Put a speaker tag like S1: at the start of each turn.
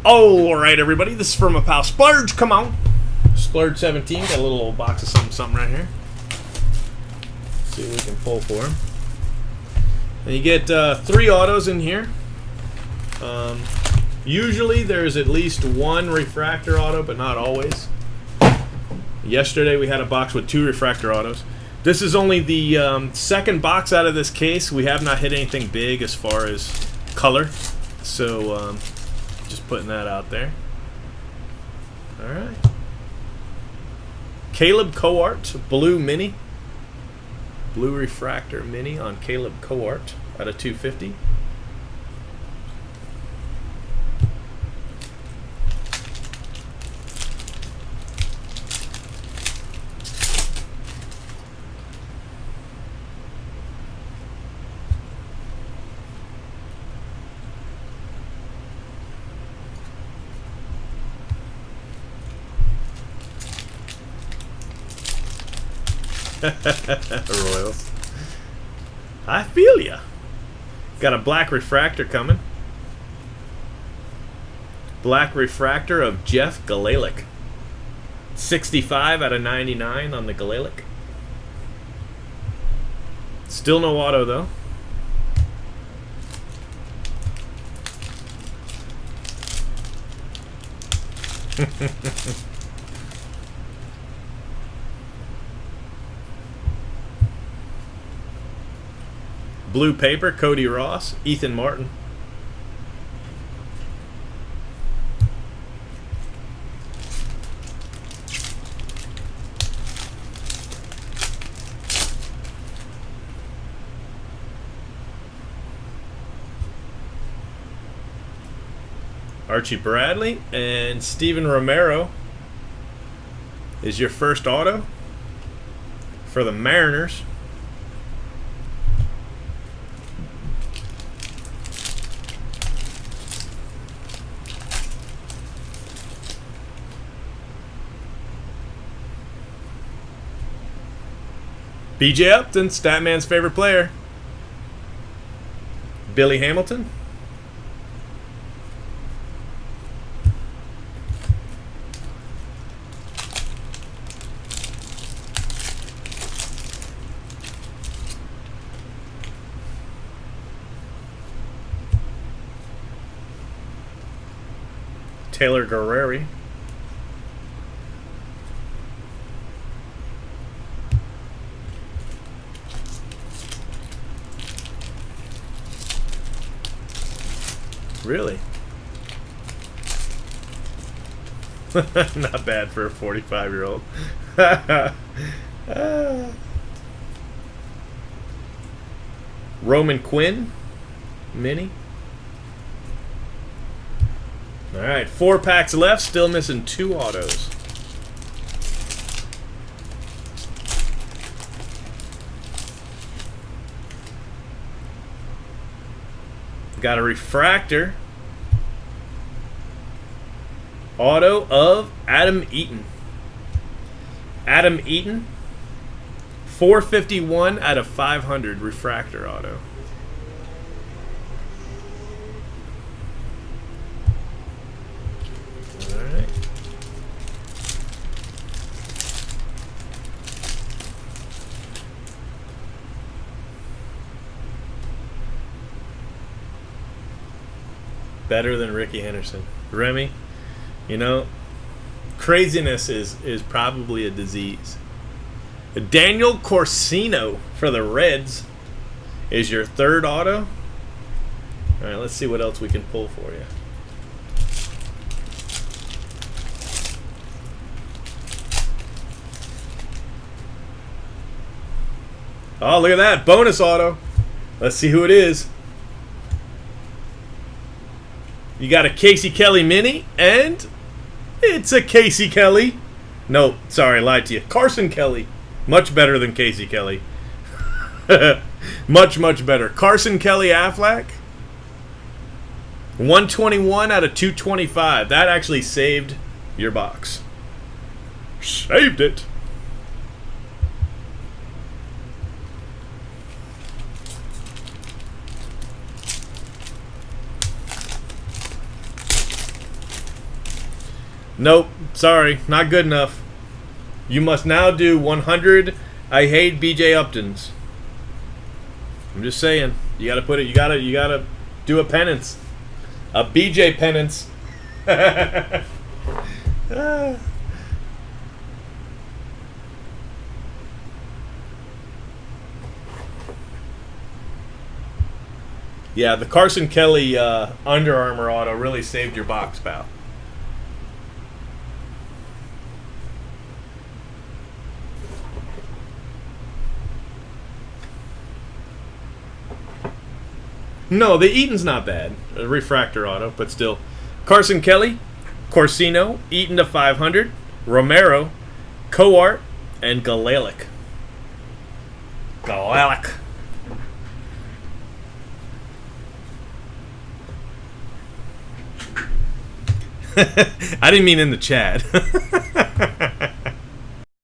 S1: All right, everybody. This is from my pal Splurge. Come on, Splurge17. Got a little old box of something right here. Let's see what we can pull for him. And you get 3 autos in here. Usually there's at least 1 refractor auto, but not always. Yesterday we had a box with 2 refractor autos. This is only the second box out of this case. We have not hit anything big as far as color, so just putting that out there. All right. Caleb Coart, blue mini. Blue refractor mini on Caleb Coart out of 250. Royals. I feel ya. Got a black refractor coming. Black refractor of Jeff Galalick. 65 out of 99 on the Galalick. Still no auto though. Blue paper, Cody Ross, Ethan Martin. Archie Bradley and Steven Romero is your first auto for the Mariners. BJ Upton, Statman's favorite player. Billy Hamilton. Taylor Guerreri. Really? Not bad for a 45-year-old. Roman Quinn, mini. All right, 4 packs left. Still missing 2 autos. Got a refractor auto of Adam Eaton. Adam Eaton, 451 out of 500 refractor auto. All right. Better than Ricky Henderson. Remy, you know, craziness is probably a disease. Daniel Corsino for the Reds is your 3rd auto. All right, let's see what else we can pull for you. Oh, look at that. Bonus auto. Let's see who it is. You got a Casey Kelly mini, and it's a Casey Kelly. No, sorry, lied to you. Carson Kelly. Much better than Casey Kelly. much, much better. Carson Kelly AFLAC. 121 out of 225. That actually saved your box. Saved it. Nope. Sorry. Not good enough. You must now do 100 I hate BJ Uptons. I'm just saying. You gotta put it. You gotta do a penance. A BJ penance. Yeah, the Carson Kelly Under Armour auto really saved your box, pal. No, the Eaton's not bad. A refractor auto, but still. Carson Kelly, Corsino, Eaton to 500, Romero, Coart, and Galalic. Galalic. I didn't mean in the chat.